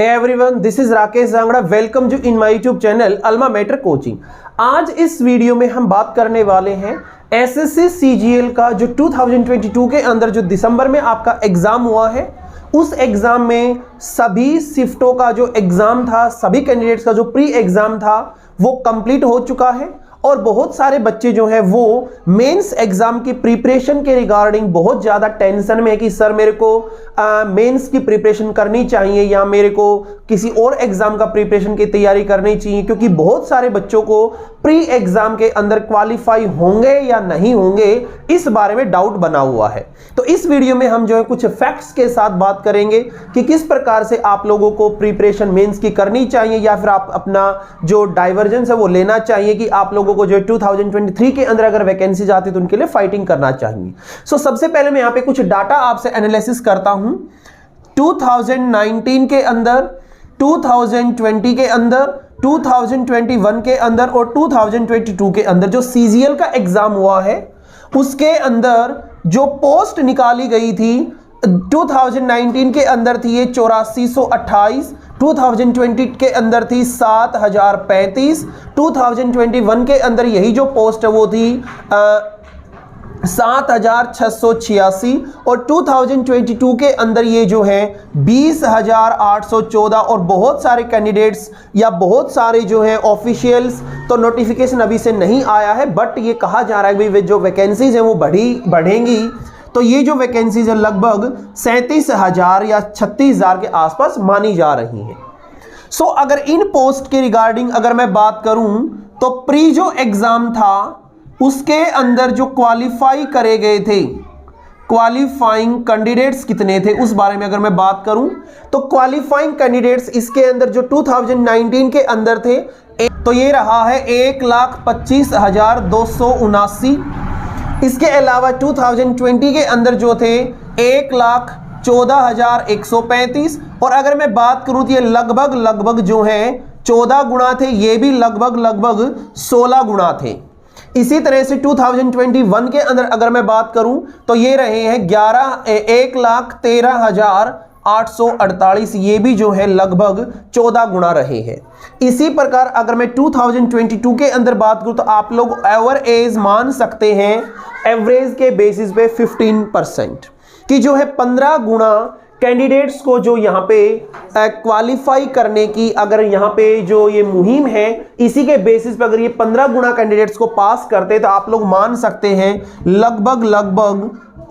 Hey everyone, this is Rakesh Jangra. Welcome to in my YouTube channel alma mater coaching. आज इस video में हम बात करने वाले हैं एसएससी सीजीएल का जो 2022 के अंदर जो दिसंबर में आपका एग्जाम हुआ है, उस एग्जाम में सभी शिफ्टों का जो एग्जाम था, सभी कैंडिडेट्स का जो प्री एग्जाम था वो कंप्लीट हो चुका है. और बहुत सारे बच्चे जो हैं वो मेंस एग्जाम की प्रिपरेशन के रिगार्डिंग बहुत ज़्यादा टेंशन में है कि सर मेरे को मेंस की प्रिपरेशन करनी चाहिए या मेरे को किसी और एग्जाम का प्रिपरेशन की तैयारी करनी चाहिए, क्योंकि बहुत सारे बच्चों को प्री एग्जाम के अंदर क्वालिफाई होंगे या नहीं होंगे इस बारे में डाउट बना हुआ है. तो इस वीडियो में हम जो है कुछ फैक्ट्स के साथ बात करेंगे कि किस प्रकार से आप लोगों को प्रिपरेशन मेंस की करनी चाहिए या फिर आप अपना जो डाइवर्जेंस है वो लेना चाहिए कि आप लोगों को जो 2023 के अंदर अगर वैकेंसी आती है तो उनके लिए फाइटिंग करना चाहिए. सो सबसे पहले मैं यहां पे कुछ डाटा आपसे एनालिसिस करता हूं. 2019 के अंदर, 2020 के अंदर, 2021 के अंदर और 2022 के अंदर जो सीजीएल का एग्जाम हुआ है उसके अंदर जो पोस्ट निकाली गई थी 2019 के अंदर थी ये 8428, 2020 के अंदर थी 7035, 2021 के अंदर यही जो पोस्ट है वो थी 7686 और 2022 के अंदर ये जो है 20814. और बहुत सारे कैंडिडेट्स या बहुत सारे जो है ऑफिशियल्स, तो नोटिफिकेशन अभी से नहीं आया है, बट ये कहा जा रहा है कि जो वैकेंसीज हैं वो बढ़ेंगी. तो ये जो वैकेंसीज है लगभग 37,000 या 36,000 के आसपास मानी जा रही हैं. सो अगर इन पोस्ट के रिगार्डिंग अगर मैं बात करूं तो प्री जो एग्जाम था उसके अंदर जो क्वालिफाई करे गए थे, क्वालिफाइंग कैंडिडेट्स कितने थे उस बारे में अगर मैं बात करूं तो क्वालिफाइंग कैंडिडेट्स इसके अंदर जो 2019 के अंदर थे तो ये रहा है 1,25,279. इसके अलावा 2020 के अंदर जो थे 1,14,135. और अगर मैं बात करूं तो ये लगभग जो है 14 गुना थे, ये भी लगभग 16 गुना थे. इसी तरह से 2021 के अंदर अगर मैं बात करूं तो ये रहे हैं 1,13,848, ये भी जो है लगभग 14 गुना रहे हैं. इसी प्रकार अगर मैं 2022 के अंदर बात करूं तो आप लोग एवरेज मान सकते हैं, एवरेज के बेसिस पे 15% कि जो है 15 गुना कैंडिडेट्स को जो यहाँ पे क्वालिफाई करने की अगर यहाँ पे जो ये मुहिम है इसी के बेसिस पे अगर ये 15 गुना कैंडिडेट्स को पास करते तो आप लोग मान सकते हैं लगभग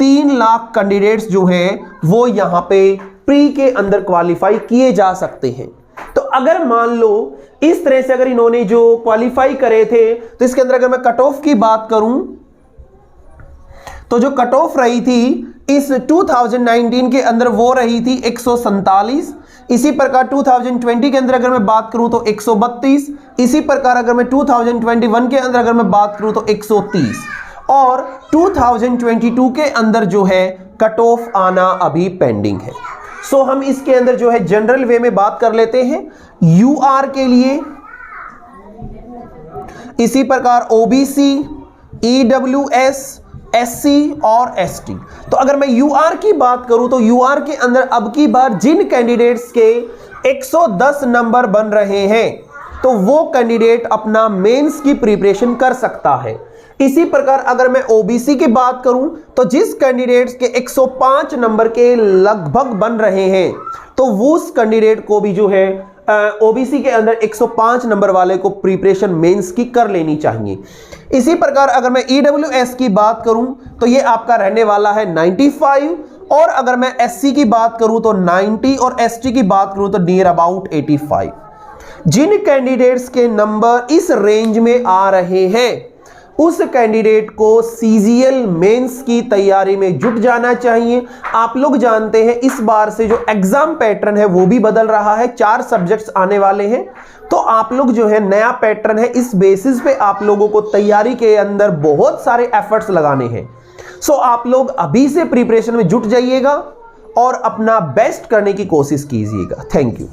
3 लाख कैंडिडेट्स जो हैं वो यहाँ पे प्री के अंदर क्वालिफाई किए जा सकते हैं. तो अगर मान लो इस तरह से अगर इन्होंने जो क्वालिफाई करे थे तो इसके अंदर अगर मैं कट ऑफ की बात करूं तो जो कट ऑफ रही थी इस 2019 के अंदर वो रही थी 147. इसी प्रकार 2020 के अंदर अगर मैं बात करूं तो 132. इसी प्रकार अगर मैं 2021 के अंदर अगर मैं बात करूं तो 130. और 2022 के अंदर जो है कट ऑफ आना अभी पेंडिंग है. सो हम इसके अंदर जो है जनरल वे में बात कर लेते हैं यूआर के लिए. इसी प्रकार ओबीसी, ईडब्ल्यूएस, एससी और एसटी. तो अगर मैं यूआर की बात करूं तो यूआर के अंदर अब की बार जिन कैंडिडेट्स के 110 नंबर बन रहे हैं तो वो कैंडिडेट अपना मेंस की प्रिपरेशन कर सकता है. इसी प्रकार अगर मैं ओबीसी की बात करूं तो जिस कैंडिडेट्स के 105 नंबर के लगभग बन रहे हैं तो वो उस कैंडिडेट को भी जो है ओबीसी के अंदर 105 नंबर वाले को प्रिपरेशन मेंस की कर लेनी चाहिए. इसी प्रकार अगर मैं ईडब्ल्यूएस की बात करूं तो ये आपका रहने वाला है 95. और अगर मैं एससी की बात करूं तो 90 और एसटी की बात करूं तो नियर अबाउट 85. जिन कैंडिडेट्स के नंबर इस रेंज में आ रहे हैं उस कैंडिडेट को सीजीएल मेंस की तैयारी में जुट जाना चाहिए. आप लोग जानते हैं इस बार से जो एग्जाम पैटर्न है वो भी बदल रहा है, 4 सब्जेक्ट्स आने वाले हैं. तो आप लोग जो है नया पैटर्न है, इस बेसिस पे आप लोगों को तैयारी के अंदर बहुत सारे एफर्ट्स लगाने हैं. सो आप लोग अभी से प्रिपरेशन में जुट जाइएगा और अपना बेस्ट करने की कोशिश कीजिएगा. Thank you.